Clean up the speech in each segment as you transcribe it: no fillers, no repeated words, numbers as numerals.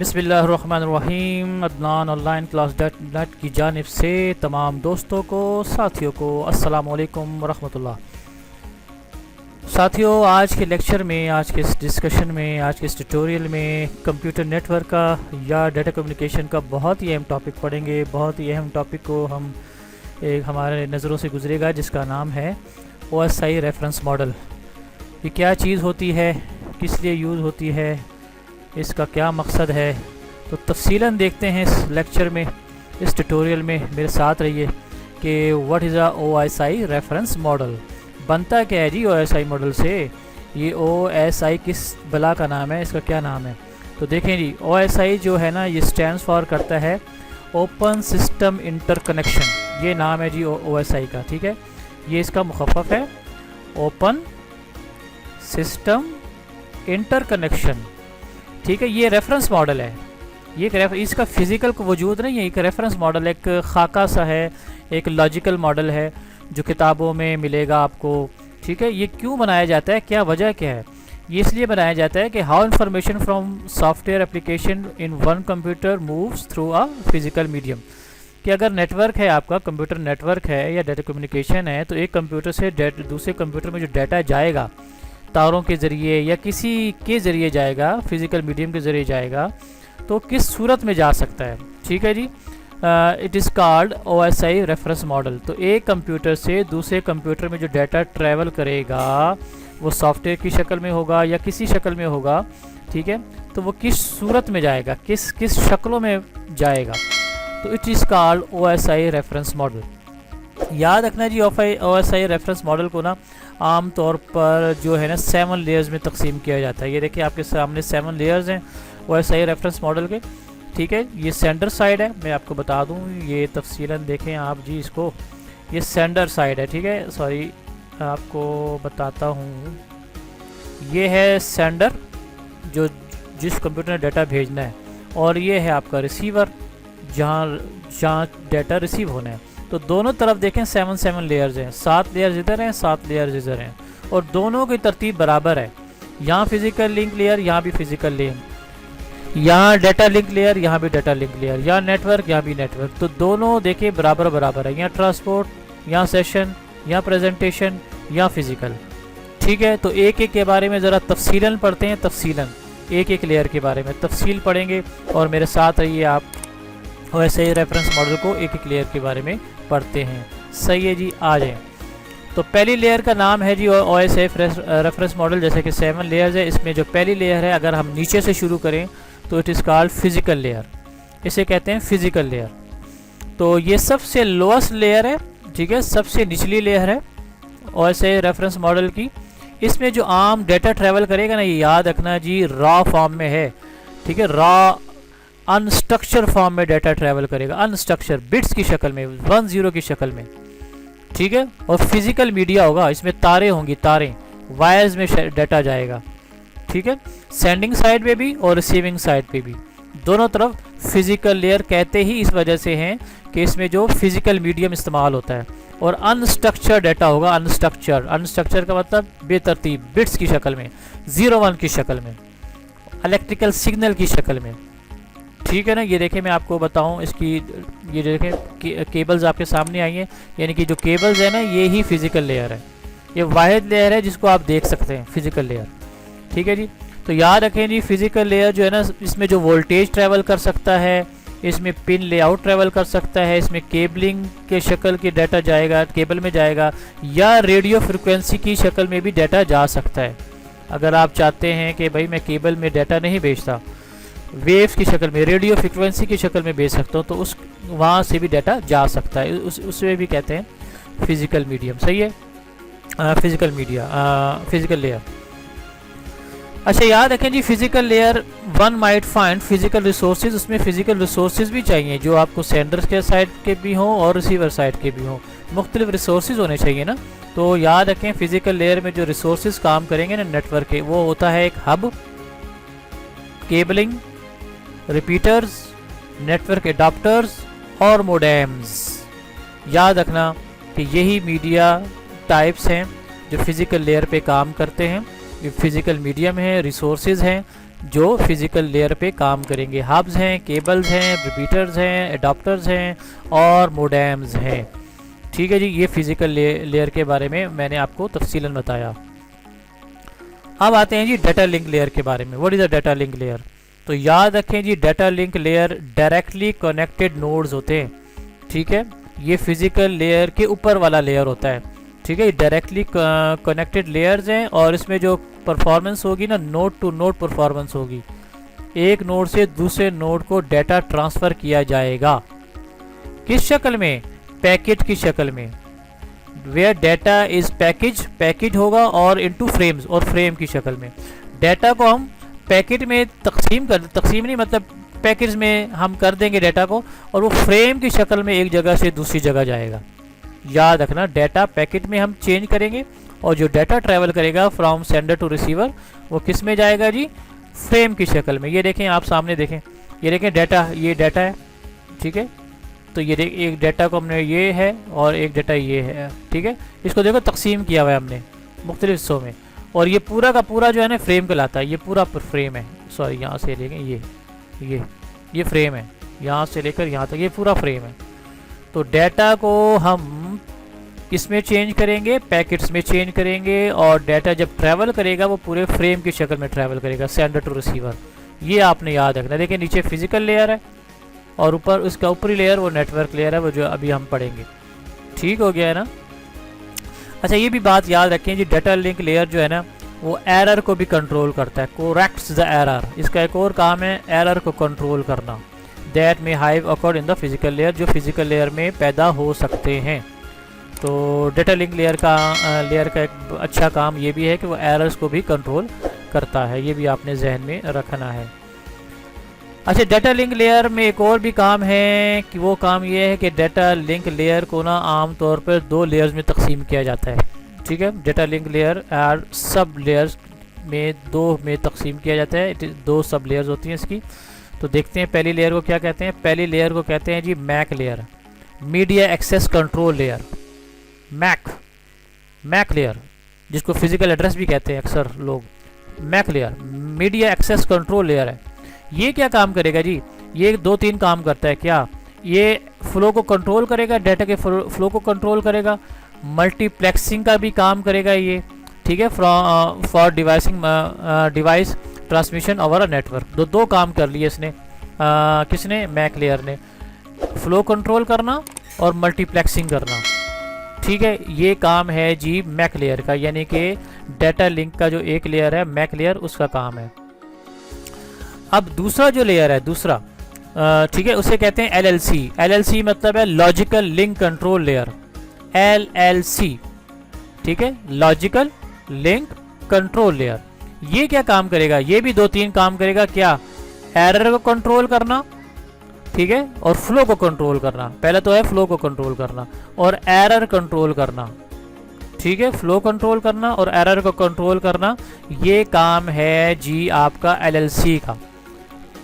बिस्मिल्लाहिर्रहमानिर्रहीम। Adnan online class net की जानिब से तमाम दोस्तों को, साथियों को अस्सलामु अलैकुम वरहमतुल्लाह। साथियों, आज के लेक्चर में, आज के इस डिस्कशन में, आज के इस ट्यूटोरियल में कंप्यूटर नेटवर्क का या डाटा कम्युनिकेशन का बहुत ही अहम टॉपिक पढ़ेंगे। बहुत ही अहम टॉपिक को हम एक हमारे नज़रों से गुजरेगा, जिसका नाम है OSI रेफरेंस मॉडल। ये क्या चीज़ होती है, किस लिए यूज़ होती है, इसका क्या मकसद है, तो तफसीलन देखते हैं इस लेक्चर में, इस ट्यूटोरियल में। मेरे साथ रहिए कि what is a OSI reference model. बनता क्या है जी OSI मॉडल से? ये OSI किस बला का नाम है, इसका क्या नाम है? तो देखें जी, OSI जो है ना, ये स्टैंड्स फॉर करता है ओपन सिस्टम इंटरकनेक्शन। ये नाम है जी OSI का, ठीक है। ये इसका मुखफ़्फ़ है ओपन सिस्टम इंटरकनेक्शन, ठीक है। ये रेफरेंस मॉडल है। ये इसका फिज़िकल वजूद नहीं है, एक रेफरेंस मॉडल, एक खाका सा है, एक लॉजिकल मॉडल है जो किताबों में मिलेगा आपको, ठीक है। ये क्यों बनाया जाता है, क्या वजह क्या है? ये इसलिए बनाया जाता है कि how information from software application in one computer moves through a physical medium. कि अगर नेटवर्क है आपका, कंप्यूटर नेटवर्क है या डाटा कम्युनिकेशन है, तो एक कंप्यूटर से दूसरे कंप्यूटर में जो डाटा जाएगा तारों के ज़रिए या किसी के ज़रिए जाएगा, फिज़िकल मीडियम के ज़रिए जाएगा, तो किस सूरत में जा सकता है, ठीक है जी। It is called OSI reference model. तो एक कंप्यूटर से दूसरे कंप्यूटर में जो डाटा ट्रैवल करेगा वो सॉफ्टवेयर की शक्ल में होगा या किसी शक्ल में होगा, ठीक है। तो वो किस सूरत में जाएगा, किस किस शक्लों में जाएगा, तो it is called OSI reference model. याद रखना जी, OSI रेफरेंस मॉडल को ना आम तौर पर जो है ना 7 लेयर्स में तकसीम किया जाता है। ये देखिए आपके सामने 7 लेयर्स हैं OSI रेफरेंस मॉडल के, ठीक है। ये सेंडर साइड है, मैं आपको बता दूं, ये तफसीलन देखें आप जी इसको। ये सेंडर साइड है, ठीक है। सॉरी, आपको बताता हूँ, ये है सेंडर जो जिस कंप्यूटर ने डाटा भेजना है, और ये है आपका रिसीवर जहाँ डाटा रिसीव होना है। तो दोनों तरफ देखें 7 लेयर्स हैं, 7 लेयर्स इधर हैं, 7 लेयर्स इधर हैं, और दोनों की तरतीब बराबर है। यहाँ फिजिकल लिंक लेयर, यहाँ भी फिजिकल लिंक, यहाँ डाटा लिंक लेयर, यहाँ भी डाटा लिंक लेयर, यहाँ नेटवर्क, यहाँ भी नेटवर्क। तो दोनों देखिए बराबर बराबर है। यहाँ ट्रांसपोर्ट, यहाँ सेशन, यहाँ प्रेजेंटेशन, यहाँ फिजिकल, ठीक है। तो एक एक के बारे में ज़रा तफसीलन पढ़ते हैं, तफसीलन एक एक लेयर के बारे में तफसील पढ़ेंगे, और मेरे साथ रहिए आप OSI रेफरेंस मॉडल को एक एक लेयर के बारे में पढ़ते हैं। सही है जी, आ जाएं। तो पहली लेयर का नाम है जी OSI रेफरेंस मॉडल। जैसे कि 7 लेयर्स है, इसमें जो पहली लेयर है, अगर हम नीचे से शुरू करें तो it is called physical layer. इसे कहते हैं फिजिकल लेयर। तो ये सबसे लोएस्ट लेयर है, ठीक है, सबसे निचली लेयर है OSI रेफरेंस मॉडल की। इसमें जो आम डाटा ट्रैवल करेगा ना, ये याद रखना जी, रॉ फॉर्म में है, ठीक है। रॉ अनस्ट्रक्चर फॉर्म में डाटा ट्रैवल करेगा, अनस्ट्रक्चर बिट्स की शक्ल में, 1-0 की शक्ल में, ठीक है। और फिजिकल मीडिया होगा, इसमें तारें होंगी, तारें, वायर्स में डाटा जाएगा, ठीक है। सेंडिंग साइड पे भी और रिसीविंग साइड पे भी, दोनों तरफ फिजिकल लेयर कहते ही इस वजह से हैं कि इसमें जो फिजिकल मीडियम इस्तेमाल होता है। और अनस्ट्रक्चर डाटा होगा, अनस्ट्रक्चर का मतलब बेतरतीब बिट्स की शक्ल में, 0-1 की शक्ल में, इलेक्ट्रिकल सिग्नल की शक्ल में, ठीक है ना। ये देखें, मैं आपको बताऊं इसकी, ये देखें केबल्स आपके सामने आई हैं, यानी कि जो केबल्स है ना, ये ही फिजिकल लेयर है। ये वाहिद लेयर है जिसको आप देख सकते हैं, फिजिकल लेयर, ठीक है जी। तो याद रखें जी, फिजिकल लेयर जो है ना, इसमें जो वोल्टेज ट्रैवल कर सकता है, इसमें पिन लेआउट ट्रैवल कर सकता है, इसमें केबलिंग के शक्ल की डाटा जाएगा, केबल में जाएगा, या रेडियो फ्रिक्वेंसी की शक्ल में भी डाटा जा सकता है। अगर आप चाहते हैं कि भाई मैं केबल में डाटा नहीं भेजता, वेव्स की शक्ल में, रेडियो फ्रिक्वेंसी की शक्ल में भेज सकता हूँ, तो उस वहाँ से भी डाटा जा सकता है, उसमें भी कहते हैं फिजिकल मीडियम। सही है, फिजिकल मीडिया, फिजिकल लेयर। अच्छा, याद रखें जी, physical layer one might find physical resources. उसमें फिजिकल रिसोर्सेज भी चाहिए जो आपको सेंडर के साइड के भी हों और रिसीवर साइड के भी हों, मुख्तलिफ रिसोर्सेज होने चाहिए ना। तो याद रखें, फिजिकल लेयर में जो रिसोर्सेज काम करेंगे ना नेटवर्क के, वो होता है एक hub, cabling, repeaters, network adapters और मोडेम्स। याद रखना कि यही मीडिया टाइप्स हैं जो फिज़िकल लेयर पे काम करते हैं। ये फिज़िकल मीडियम है, रिसोर्सेज हैं जो फिजिकल लेयर पे काम करेंगे। हब्स हैं, केबल्स हैं, रिपीटर्स हैं, एडाप्टर्स हैं और मोडेम्स हैं। ठीक है जी, ये फिजिकल लेयर के बारे में मैंने आपको तफसीलन बताया। अब आते हैं जी डाटा लिंक लेयर के बारे में। What is the data link layer? तो याद रखें जी, data link layer directly connected nodes होते हैं। ठीक है, ये फिजिकल लेयर के ऊपर वाला लेयर होता है। ठीक है, डायरेक्टली कनेक्टेड लेयर्स हैं और इसमें जो परफॉर्मेंस होगी ना, नोड टू नोड परफॉर्मेंस होगी। एक नोड से दूसरे नोड को डाटा ट्रांसफ़र किया जाएगा। किस शक्ल में? पैकेट की शक्ल में। वेयर डाटा इज पैकेज होगा और इनटू फ्रेम्स, और फ्रेम की शक्ल में। डाटा को हम पैकेट में तकसीम नहीं मतलब पैकेज में हम कर देंगे डाटा को, और वो फ्रेम की शक्ल में एक जगह से दूसरी जगह जाएगा। याद रखना, डाटा पैकेट में हम चेंज करेंगे और जो डाटा ट्रैवल करेगा फ्रॉम सेंडर टू रिसीवर वो किस में जाएगा जी? फ्रेम की शक्ल में। ये देखें, आप सामने देखें, ये देखें डाटा, ये डाटा है। ठीक है, तो ये देख, एक डाटा को हमने ये है और एक डाटा ये है। ठीक है, इसको देखो तकसीम किया हुआ है हमने मुख्तलिफ हिस्सों में, और ये पूरा का पूरा जो है ना फ्रेम कहलाता है। ये पूरा फ्रेम है, सॉरी यहाँ से लेंगे ये फ्रेम है, यहाँ से लेकर यहाँ तक ये पूरा फ्रेम है। तो डाटा को हम किस में चेंज करेंगे? पैकेट्स में चेंज करेंगे, और डाटा जब ट्रैवल करेगा वो पूरे फ्रेम की शक्ल में ट्रैवल करेगा, सेंडर टू रिसीवर। ये आपने याद रखना। देखिए नीचे फिजिकल लेयर है और ऊपर उसका ऊपरी लेयर वो नेटवर्क लेयर है, वो जो अभी हम पढ़ेंगे। ठीक हो गया है ना? अच्छा, ये भी बात याद रखें जी, डाटा लिंक लेयर जो है ना वो एरर को भी कंट्रोल करता है, कोरेक्ट्स द एरर। इसका एक और काम है एरर को कंट्रोल करना। दैट में hive accord in the physical layer, जो फिजिकल लेयर में पैदा हो सकते हैं। तो डाटा लिंक लेयर का एक अच्छा काम ये भी है कि वो एरर्स को भी कंट्रोल करता है। ये भी आपने जहन में रखना है। अच्छा, डाटा लिंक लेयर में एक और भी काम है कि वो काम ये है कि डाटा लिंक लेयर को ना आम तौर पर 2 लेयर्स में तकसीम किया जाता है। ठीक है, डाटा लिंक लेयर और सब लेयर्स में 2 में तकसीम किया जाता है। 2 सब लेयर्स होती हैं इसकी। तो देखते हैं पहली लेयर को क्या कहते हैं। पहली लेयर को कहते हैं जी MAC layer, media access control layer. MAC layer, जिसको फिजिकल एड्रेस भी कहते हैं अक्सर लोग। MAC layer media access control layer है। ये क्या काम करेगा जी? ये 2-3 काम करता है। क्या? ये फ्लो को कंट्रोल करेगा, डाटा के फ्लो को कंट्रोल करेगा, मल्टीप्लेक्सिंग का भी काम करेगा ये। ठीक है, for device transmission over a network. 2 काम कर लिए इसने। किसने? मैक लेयर ने। फ्लो कंट्रोल करना और मल्टीप्लेक्सिंग करना। ठीक है, ये काम है जी मैक लेयर का, यानी कि डाटा लिंक का जो एक लेयर है मैक लेयर, उसका काम है। अब दूसरा जो लेयर है, दूसरा ठीक है, उसे कहते हैं LLC। LLC मतलब है logical link control layer, LLC। ठीक है, लॉजिकल लिंक कंट्रोल लेयर। ये क्या काम करेगा? ये भी 2-3 काम करेगा। क्या? एरर को कंट्रोल करना, ठीक है, और फ्लो को कंट्रोल करना। पहले तो है फ्लो को कंट्रोल करना और एरर कंट्रोल करना। ठीक है, फ्लो कंट्रोल करना और एरर को कंट्रोल करना, ये काम है जी आपका LLC का।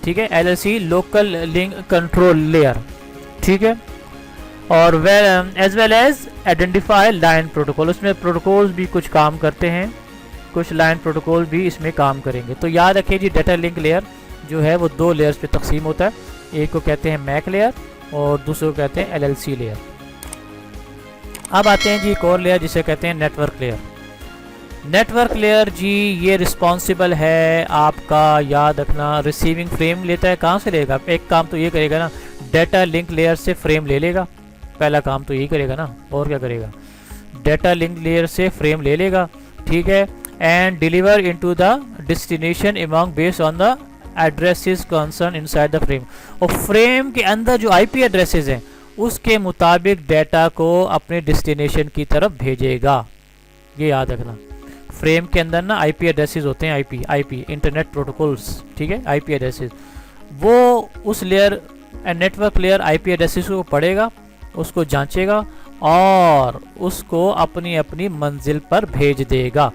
ठीक है, LLC local link control layer. ठीक है, और as well as identify line protocol. उसमें प्रोटोकॉल्स भी कुछ काम करते हैं, कुछ लाइन प्रोटोकॉल भी इसमें काम करेंगे। तो याद रखिए जी, डाटा लिंक लेयर जो है वो 2 लेयर्स पे तकसीम होता है। एक को कहते हैं मैक लेयर और दूसरे को कहते हैं LLC लेयर। अब आते हैं जी एक और लेयर जिसे कहते हैं नेटवर्क लेयर। नेटवर्क लेयर जी ये रिस्पॉन्सिबल है आपका, याद रखना, रिसीविंग फ्रेम लेता है। कहाँ से लेगा? एक काम तो ये करेगा ना, डाटा लिंक लेयर से फ्रेम ले लेगा। पहला काम तो यही करेगा ना, और क्या करेगा? डाटा लिंक लेयर से फ्रेम ले लेगा। ठीक है, and deliver into the destination among based on the addresses concern inside the frame. और फ्रेम के अंदर जो IP एड्रेसेस हैं उसके मुताबिक डाटा को अपने डेस्टिनेशन की तरफ भेजेगा। ये याद रखना, फ्रेम के अंदर ना IP एड्रेसेस होते हैं, IP इंटरनेट प्रोटोकॉल्स। ठीक है, IP एड्रेसेस, वो उस layer network layer IP addresses को पढ़ेगा, उसको जांचेगा और उसको अपनी अपनी मंजिल पर भेज देगा।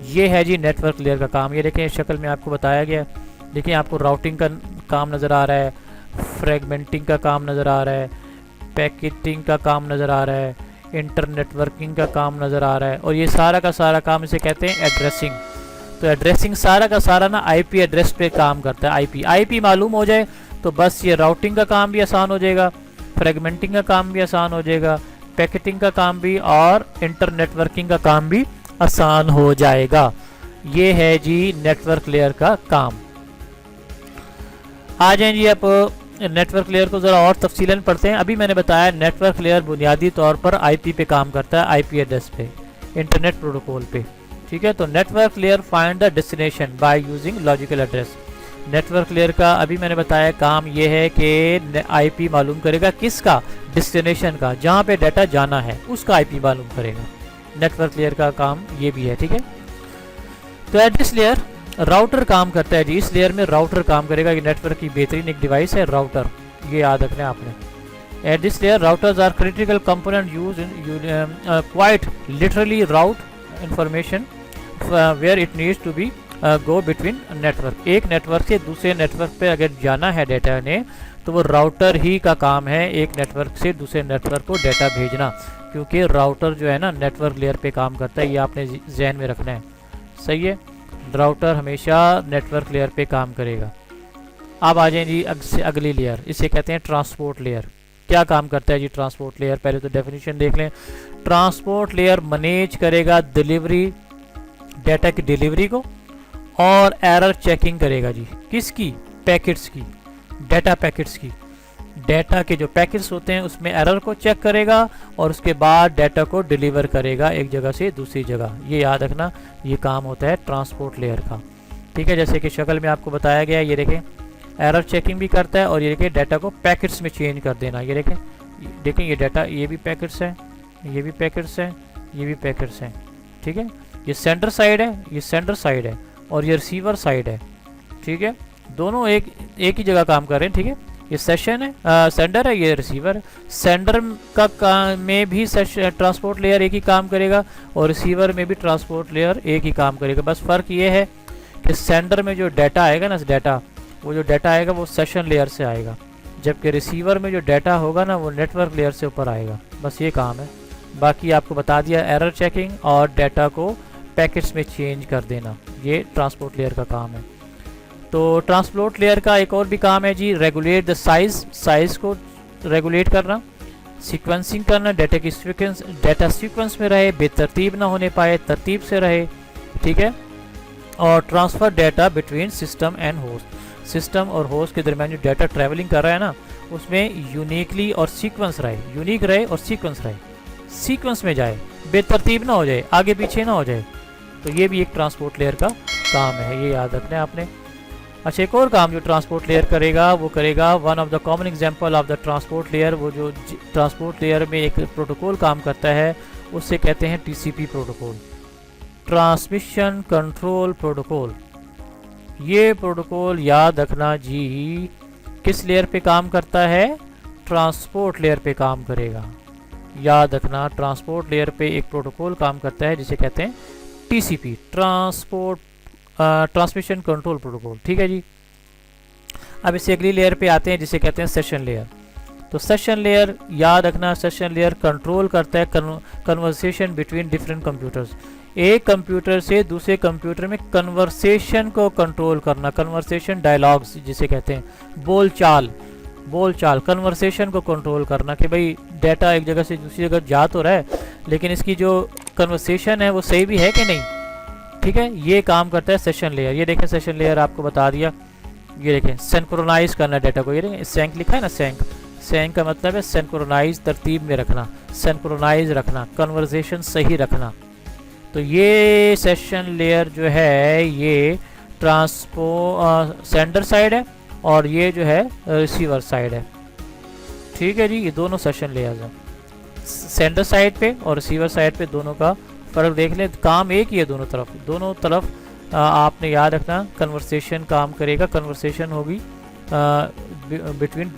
ये है जी नेटवर्क लेयर का काम। ये देखें शक्ल में आपको बताया गया। देखिए आपको राउटिंग का काम नज़र आ रहा है, फ्रेगमेंटिंग का काम नज़र आ रहा है, पैकेटिंग का काम नज़र आ रहा है, इंटरनेटवर्किंग का काम नज़र आ रहा है, और ये सारा का सारा काम इसे कहते हैं एड्रेसिंग। तो एड्रेसिंग सारा का सारा ना आईपी एड्रेस पे काम करता है। आईपी मालूम हो जाए तो बस ये राउटिंग का काम भी आसान हो जाएगा, फ्रेगमेंटिंग का काम भी आसान हो जाएगा, पैकेटिंग का काम भी और इंटरनेटवर्किंग का काम भी आसान हो जाएगा। ये है जी नेटवर्क लेयर का काम। आ जाएं जी आप नेटवर्क लेयर को ज़रा और तफसीलन पढ़ते हैं। अभी मैंने बताया नेटवर्क लेयर बुनियादी तौर पर आईपी पे काम करता है, आईपी एड्रेस पे, इंटरनेट प्रोटोकॉल पे, ठीक है। तो network layer find the destination by using logical address. Network layer का अभी मैंने बताया काम ये है कि आईपी मालूम करेगा किसका, डेस्टिनेशन का, जहाँ पे डाटा जाना है उसका आईपी मालूम करेगा। नेटवर्क लेयर का काम ये भी है, ठीक है। तो एड्रेस लेयर राउटर काम करता है जी। इस लेयर में राउटर काम करेगा। ये नेटवर्क की बेहतरीन एक डिवाइस है राउटर, ये याद रखना है आपने। At this layer routers are critical component use in quite literally route information where it needs to be go between network. एक नेटवर्क से दूसरे नेटवर्क पे अगर जाना है डाटा ने तो वो राउटर ही का काम है एक नेटवर्क से दूसरे नेटवर्क को डाटा भेजना, क्योंकि राउटर जो है ना नेटवर्क लेयर पे काम करता है। ये आपने जहन में रखना है, सही है। राउटर हमेशा नेटवर्क लेयर पे काम करेगा। अब आ जाए जी अगली लेयर, इसे कहते हैं ट्रांसपोर्ट लेयर। क्या काम करता है जी ट्रांसपोर्ट लेयर? पहले तो डेफिनेशन देख लें। ट्रांसपोर्ट लेयर मैनेज करेगा डिलीवरी, डाटा की डिलीवरी को, और एरर चेकिंग करेगा जी। किसकी? पैकेट्स की, डाटा पैकेट्स की। डाटा के जो पैकेट्स होते हैं उसमें एरर को चेक करेगा और उसके बाद डाटा को डिलीवर करेगा एक जगह से दूसरी जगह। ये याद रखना, ये काम होता है ट्रांसपोर्ट लेयर का, ठीक है। जैसे कि शक्ल में आपको बताया गया है, ये देखें एरर चेकिंग भी करता है और ये देखें डाटा को पैकेट्स में चेंज कर देना। ये देखें ये डाटा, ये भी पैकेट्स हैं, ये भी पैकेट्स हैं, ये भी पैकेट्स हैं, ठीक है। ये सेंडर साइड है, ये सेंडर साइड है, और ये रिसीवर साइड है, ठीक है। दोनों एक ही जगह काम कर रहे हैं, ठीक है। ये सेशन है, सेंडर है, ये रिसीवर है। सेंडर का में भी ट्रांसपोर्ट लेयर एक ही काम करेगा और रिसीवर में भी ट्रांसपोर्ट लेयर एक ही काम करेगा। बस फ़र्क ये है कि सेंडर में जो डाटा आएगा ना, वो जो डाटा आएगा वो सेशन लेयर से आएगा, जबकि रिसीवर में जो डाटा होगा ना वो नेटवर्क लेयर से ऊपर आएगा। बस ये काम है। बाकी आपको बता दिया, एरर चेकिंग और डाटा को पैकेट्स में चेंज कर देना, ये ट्रांसपोर्ट लेयर का काम है। तो ट्रांसपोर्ट लेयर का एक और भी काम है जी, रेगुलेट द साइज़ को रेगुलेट करना, सीक्वेंसिंग करना, डाटा सीक्वेंस में रहे, बेतरतीब ना होने पाए, तरतीब से रहे, ठीक है। और transfer data between system and host. System और होस्ट के दरमियान जो डाटा ट्रैवलिंग कर रहा है ना उसमें यूनिकली और सीक्वेंस रहे, यूनिक रहे और सीक्वेंस रहे, सीक्वेंस में जाए, बेतरतीब ना हो जाए, आगे पीछे ना हो जाए। तो ये भी एक ट्रांसपोर्ट लेयर का काम है, ये याद रखना है आपने। अच्छा, एक और काम जो ट्रांसपोर्ट लेयर करेगा वो करेगा, one of the common example of the transport layer, वो जो ट्रांसपोर्ट लेयर में एक प्रोटोकॉल काम करता है उससे कहते हैं TCP protocol, transmission control protocol. ये प्रोटोकॉल याद रखना जी किस लेयर पे काम करता है? ट्रांसपोर्ट लेयर पे काम करेगा। याद रखना, ट्रांसपोर्ट लेयर पे एक प्रोटोकॉल काम करता है जिसे कहते हैं टीसीपी, ट्रांसमिशन कंट्रोल प्रोटोकॉल, ठीक है जी। अब इसे अगली लेयर पे आते हैं जिसे कहते हैं सेशन लेयर। तो सेशन लेयर याद रखना, सेशन लेयर कंट्रोल करता है कन्वर्सेशन बिटवीन डिफरेंट कंप्यूटर्स। एक कंप्यूटर से दूसरे कंप्यूटर में कन्वर्सेशन को कंट्रोल करना, कन्वर्सेशन डायलॉग्स जिसे कहते हैं, बोलचाल कन्वर्सेशन को कंट्रोल करना कि भाई डाटा एक जगह से दूसरी जगह जा तो रहा है लेकिन इसकी जो कन्वर्सेशन है वो सही भी है कि नहीं, ठीक है। ये काम करता है सेशन लेयर। ये देखें सेशन लेयर आपको बता दिया, ये देखें सिंक्रोनाइज करना डाटा को, ये देखें सैंक लिखा है ना, सैंक का मतलब है सिंक्रोनाइज, तरतीब में रखना, सिंक्रोनाइज रखना, कन्वर्सेशन सही रखना। तो ये सेशन लेयर जो है ये सेंडर साइड है और ये जो है रिसीवर साइड है, ठीक है जी। ये दोनों सेशन लेयर्स हैं, सेंडर साइड पे और रिसीवर साइड पे, दोनों का फ़र्क देख लें। काम एक ही है दोनों तरफ आपने याद रखना, कन्वर्सेशन काम करेगा, कन्वर्सेशन होगी बिटवीन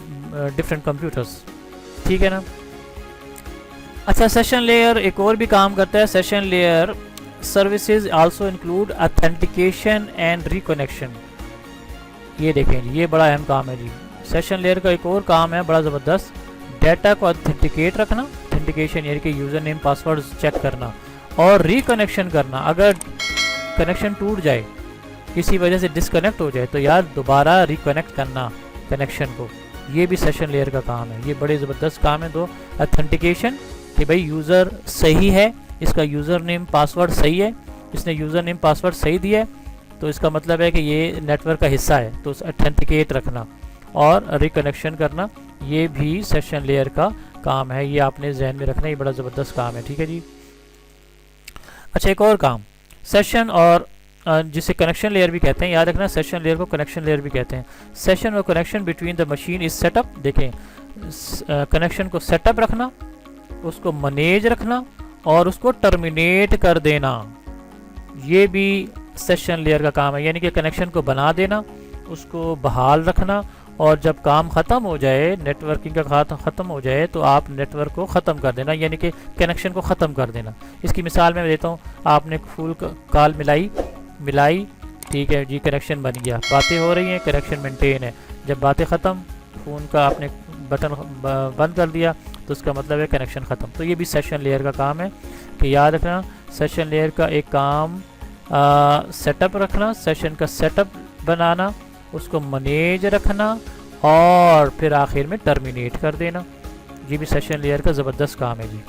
डिफरेंट कंप्यूटर्स, ठीक है ना। अच्छा, सेशन लेयर एक और भी काम करता है। Session layer services also include authentication and reconnection. ये देखें जी, ये बड़ा अहम काम है जी। सेशन लेयर का एक और काम है बड़ा ज़बरदस्त, डाटा को ऑथेंटिकेट रखना, ऑथेंटिकेशन यानी कि यूज़र नेम पासवर्ड चेक करना और रिकनेक्शन करना। अगर कनेक्शन टूट जाए, किसी वजह से डिसकनेक्ट हो जाए, तो यार दोबारा रिकनेक्ट करना कनेक्शन को, ये भी सेशन लेयर का काम है। ये बड़े ज़बरदस्त काम है। दो ऑथेंटिकेशन कि भाई यूज़र सही है, इसका यूज़र नेम पासवर्ड सही है, इसने यूज़र नेम पासवर्ड सही दिया है, तो इसका मतलब है कि ये नेटवर्क का हिस्सा है, तो ऑथेंटिकेट रखना और रिकनेक्शन करना, ये भी सेशन लेयर का काम है। ये आपने जहन में रखना, ये बड़ा ज़बरदस्त काम है। ठीक है जी। अच्छा, एक और काम सेशन और जिसे कनेक्शन लेयर भी कहते हैं, याद रखना सेशन लेयर को कनेक्शन लेयर भी कहते हैं। सेशन और connection between the machine is setup. देखें, कनेक्शन को सेटअप रखना, उसको मैनेज रखना और उसको टर्मिनेट कर देना, ये भी सेशन लेयर का काम है। यानी कि कनेक्शन को बना देना, उसको बहाल रखना, और जब काम ख़त्म हो जाए, नेटवर्किंग का ख़त्म हो जाए, तो आप नेटवर्क को ख़त्म कर देना, यानी कि कनेक्शन को ख़त्म कर देना। इसकी मिसाल मैं देता हूँ। आपने फुल कॉल मिलाई, ठीक है जी, कनेक्शन बन गया, बातें हो रही हैं, कनेक्शन मेंटेन है। जब बातें ख़त्म, फ़ोन का आपने बटन बंद कर दिया, तो उसका मतलब है कनेक्शन ख़त्म। तो ये भी सेशन लेयर का काम है कि याद रखना, सेशन लेयर का एक काम सेटअप रखना, सेशन का सेटअप बनाना, उसको मैनेज रखना और फिर आखिर में टर्मिनेट कर देना। ये भी सेशन लेयर का ज़बरदस्त काम है जी।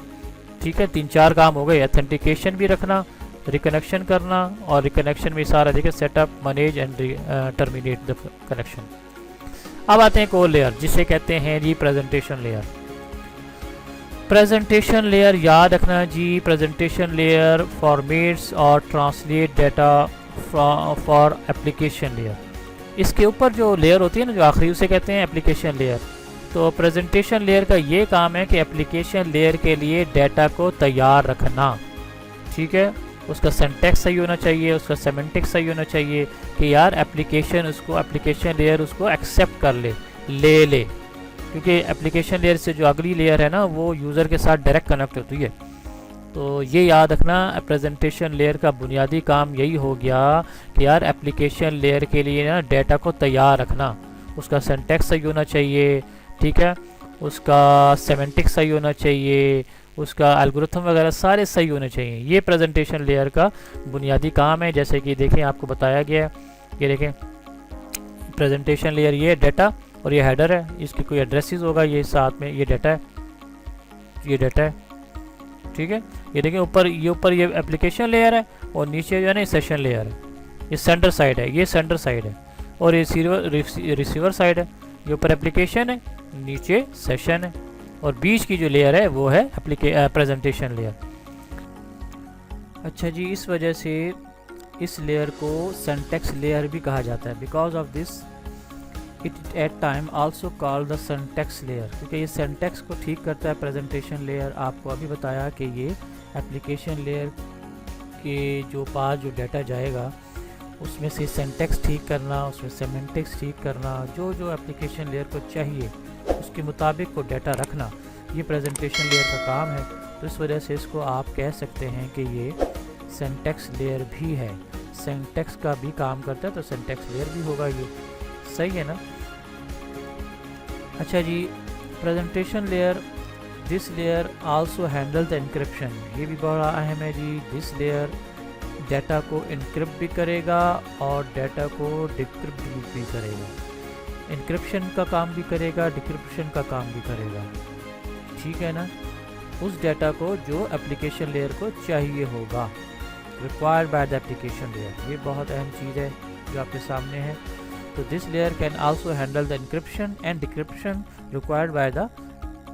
ठीक है, 3-4 काम हो गए। ऑथेंटिकेशन भी रखना, रिकनेक्शन करना, और रिकनेक्शन में सारा देखिए setup, manage and terminate the connection. अब आते हैं एक और लेयर जिसे कहते हैं जी प्रेजेंटेशन लेयर। प्रेजेंटेशन लेयर याद रखना जी, प्रेजेंटेशन लेयर फॉर्मेट्स और translate data for application layer. इसके ऊपर जो लेयर होती है ना, जो आखिरी, उसे कहते हैं एप्लीकेशन लेयर। तो प्रेजेंटेशन लेयर का ये काम है कि एप्लीकेशन लेयर के लिए डाटा को तैयार रखना। ठीक है, उसका सिंटैक्स सही होना चाहिए, उसका सेमेंटिक्स सही होना चाहिए कि यार एप्लीकेशन लेयर उसको एक्सेप्ट कर ले, क्योंकि एप्लीकेशन लेयर से जो अगली लेयर है ना, वो यूज़र के साथ डायरेक्ट कनेक्ट होती है। तो ये याद रखना, प्रेजेंटेशन लेयर का बुनियादी काम यही हो गया कि यार एप्लीकेशन लेयर के लिए ना डाटा को तैयार रखना, उसका सिंटैक्स सही होना चाहिए, ठीक है, उसका सेमेंटिक्स सही होना चाहिए, उसका एल्गोरिथम वगैरह सारे सही होने चाहिए। ये प्रेजेंटेशन लेयर का बुनियादी काम है। जैसे कि देखें, आपको बताया गया है, ये देखें प्रेजेंटेशन लेयर, ये डाटा और ये हेडर है, इसकी कोई एड्रेसेस होगा, ये साथ में ये डाटा है, ठीक है। ये देखें ऊपर ये एप्लीकेशन लेयर है और नीचे जो है ना सेशन लेयर है, ये सेंडर साइड है, ये सेंडर साइड है, और ये रिसीवर साइड है। ये ऊपर एप्लीकेशन है, नीचे सेशन है, और बीच की जो लेयर है वो है प्रेजेंटेशन लेयर। अच्छा जी, इस वजह से इस लेयर को सिंटैक्स लेयर भी कहा जाता है। Because of this it at time also called the syntax layer, क्योंकि ये सिंटैक्स को ठीक करता है प्रेजेंटेशन लेयर। आपको अभी बताया कि ये एप्लीकेशन लेयर के जो पास जो डाटा जाएगा, उसमें से सिंटैक्स ठीक करना, उसमें सेमेंटिक्स ठीक करना, जो एप्लीकेशन लेयर को चाहिए उसके मुताबिक को डाटा रखना, ये प्रेजेंटेशन लेयर का काम है। तो इस वजह से इसको आप कह सकते हैं कि ये सिंटैक्स लेयर भी है, सिंटैक्स का भी काम करता है, तो सिंटैक्स लेयर भी होगा। ये सही है ना। अच्छा जी, presentation layer, this layer also handle the encryption. ये भी बड़ा अहम है जी। दिस लेयर डाटा को इनक्रिप्ट भी करेगा और डाटा को डिक्रिप्ट भी करेगा। इंक्रिप्शन का काम भी करेगा, डिक्रिप्शन का काम भी करेगा, ठीक है ना, उस डाटा को जो एप्लीकेशन लेयर को चाहिए होगा, required by the application layer. ये बहुत अहम चीज़ है जो आपके सामने है। तो this layer can also handle the encryption and decryption required by the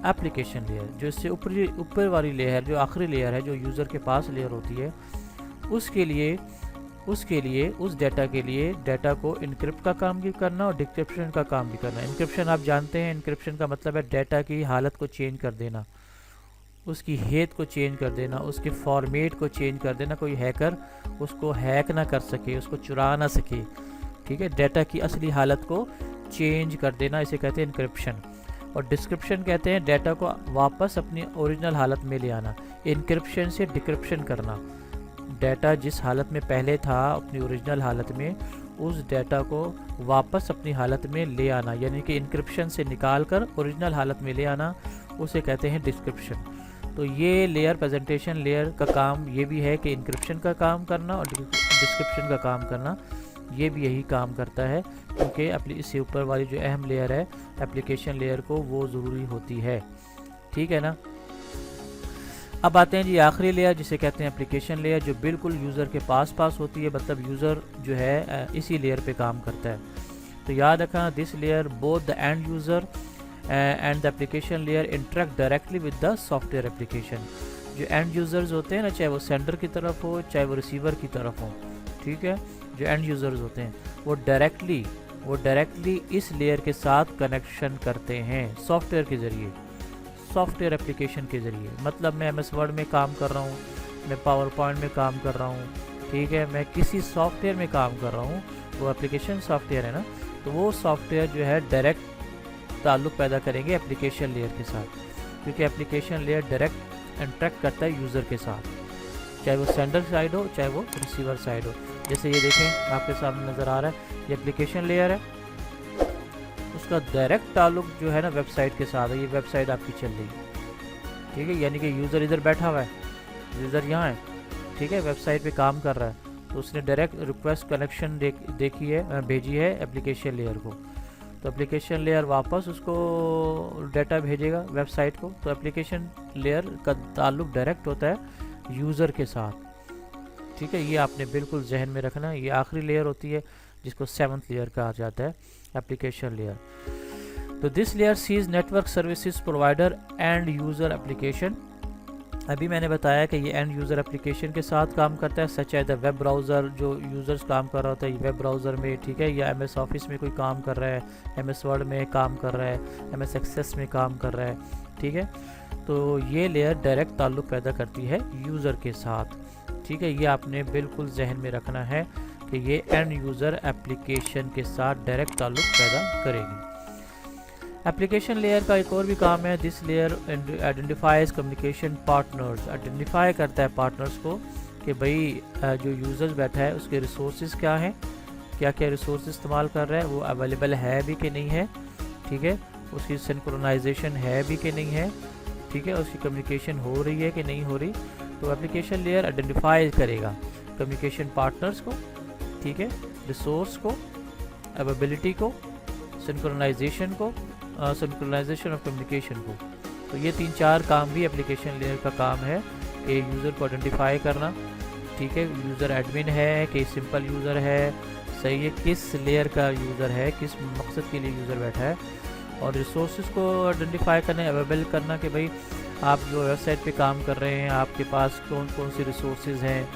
application layer. जो इससे ऊपर वाली लेयर, जो आखिरी लेयर है, जो यूज़र के पास लेयर होती है, उसके लिए उस डाटा के लिए डाटा को इनक्रिप्ट का काम भी करना और डिक्रिप्शन का काम भी करना। इनक्रिप्शन आप जानते हैं, इनक्रिप्शन का मतलब है डाटा की हालत को चेंज कर देना, उसकी हेत को चेंज कर देना, उसके फॉर्मेट को चेंज कर देना, कोई हैकर उसको हैक ना कर सके, उसको चुरा ना सके, ठीक है। डाटा की असली हालत को चेंज कर देना, इसे कहते हैं इनक्रिप्शन। और डिस्क्रिप्शन कहते हैं डाटा को वापस अपनी ओरिजिनल हालत में ले आना। इनक्रिप्शन से डिक्रिप्शन करना, डाटा जिस हालत में पहले था अपनी ओरिजिनल हालत में, उस डाटा को वापस अपनी हालत में ले आना, यानी कि इनक्रिप्शन से निकाल कर ओरिजिनल हालत में ले आना, उसे कहते हैं डिस्क्रिप्शन। तो ये लेयर, प्रेजेंटेशन लेयर का काम ये भी है कि इंक्रिप्शन का काम करना और डिस्क्रिप्शन का काम करना, ये भी यही काम करता है, क्योंकि इससे ऊपर वाली जो अहम लेयर है एप्लीकेशन लेयर को, वो ज़रूरी होती है। ठीक है ना। अब आते हैं जी आखिरी लेयर जिसे कहते हैं एप्लीकेशन लेयर, जो बिल्कुल यूज़र के पास होती है, मतलब यूज़र जो है इसी लेयर पे काम करता है। तो याद रखना, this layer both the end user and the application layer interact directly with the software application. जो एंड यूज़र्स होते हैं ना, चाहे वो सेंडर की तरफ हो चाहे वो रिसीवर की तरफ हो, ठीक है, जो एंड यूज़र्स होते हैं वो डायरेक्टली इस लेयर के साथ कनेक्शन करते हैं सॉफ्टवेयर के ज़रिए, सॉफ्टवेयर एप्लीकेशन के ज़रिए। मतलब मैं MS वर्ड में काम कर रहा हूँ, मैं पावर पॉइंट में काम कर रहा हूँ, ठीक है, मैं किसी सॉफ्टवेयर में काम कर रहा हूँ, वो एप्लीकेशन सॉफ्टवेयर है ना, तो वो सॉफ्टवेयर जो है डायरेक्ट ताल्लुक़ पैदा करेंगे एप्लीकेशन लेयर के साथ, क्योंकि एप्लीकेशन लेयर डायरेक्ट इंटरेक्ट करता है यूज़र के साथ, चाहे वो सेंडर साइड हो चाहे वो रिसीवर साइड हो। जैसे ये देखें आपके सामने नज़र आ रहा है, ये एप्लीकेशन लेयर है, उसका डायरेक्ट ताल्लुक़ जो है ना वेबसाइट के साथ है। ये वेबसाइट आपकी चल रही है, ठीक है, यानी कि यूज़र इधर बैठा हुआ है, यूज़र यहाँ है, ठीक है, वेबसाइट पे काम कर रहा है, तो उसने डायरेक्ट रिक्वेस्ट कनेक्शन भेजी है एप्लीकेशन लेयर को, तो एप्लीकेशन लेयर वापस उसको डाटा भेजेगा वेबसाइट को। तो एप्लीकेशन लेयर का ताल्लुक़ डायरेक्ट होता है यूज़र के साथ, ठीक है, ये आपने बिल्कुल जहन में रखना। ये आखिरी लेयर होती है जिसको 7th लेयर कहा जाता है, एप्लीकेशन लेयर। तो this layer sees network services provider and user application. अभी मैंने बताया कि ये एंड यूज़र एप्लीकेशन के साथ काम करता है, सच है द वेब ब्राउज़र, जो यूज़र्स काम कर रहा होता है वेब ब्राउज़र में, ठीक है, या MS ऑफिस में कोई काम कर रहा है, MS वर्ड में काम कर रहा है, MS एक्सेस में काम कर रहा है, ठीक है, तो ये लेयर डायरेक्ट ताल्लुक़ पैदा करती है यूज़र के साथ, ठीक है, ये आपने बिल्कुल जहन में रखना है कि ये एंड यूज़र एप्लीकेशन के साथ डायरेक्ट ताल्लुक़ पैदा करेगी। एप्लीकेशन लेयर का एक और भी काम है, this layer identifies communication partners, identify करता है पार्टनर्स को कि भाई जो यूज़र्स बैठा है उसके रिसोर्सेज क्या हैं, क्या क्या रिसोर्स इस्तेमाल कर रहा है, वो अवेलेबल है भी कि नहीं है, ठीक है, उसकी सिंक्रोनाइजेशन है भी कि नहीं है, ठीक है, उसकी कम्युनिकेशन हो रही है कि नहीं हो रही। तो एप्लीकेशन लेयर आइडेंटिफाई करेगा कम्युनिकेशन पार्टनर्स को, ठीक है, रिसोर्स को, अवेलेबिलिटी को, सिंक्रोनाइजेशन को, सिंक्रोनाइजेशन ऑफ कम्युनिकेशन को। तो ये 3-4 काम भी एप्लीकेशन लेयर का काम है कि यूज़र को आइडेंटिफाई करना, ठीक है, यूज़र एडमिन है कि सिंपल यूज़र है, सही है, किस लेयर का यूज़र है, किस मकसद के लिए यूज़र बैठा है, और रिसोर्सेज को आइडेंटिफाई करना, अवेलेबल करना कि भाई आप जो वेबसाइट पे काम कर रहे हैं आपके पास कौन कौन से रिसोर्सेज हैं,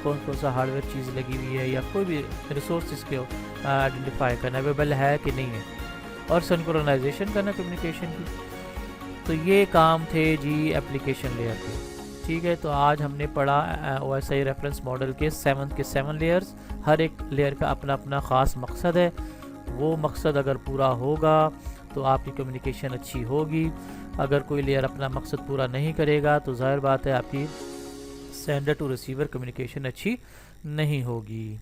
कौन कौन सा हार्डवेयर चीज़ लगी हुई है, या कोई भी रिसोर्सेज को आइडेंटिफाई करना, अवेलेबल है कि नहीं है, और सिंक्रोनाइजेशन करना कम्युनिकेशन की। तो ये काम थे जी एप्लीकेशन लेयर के, ठीक है। तो आज हमने पढ़ा OSI रेफरेंस मॉडल के 7 लेयर्स। हर एक लेयर का अपना अपना ख़ास मकसद है, वो मकसद अगर पूरा होगा तो आपकी कम्युनिकेशन अच्छी होगी। अगर कोई लेयर अपना मकसद पूरा नहीं करेगा तो ज़ाहिर बात है आपकी सेंडर टू रिसीवर कम्युनिकेशन अच्छी नहीं होगी।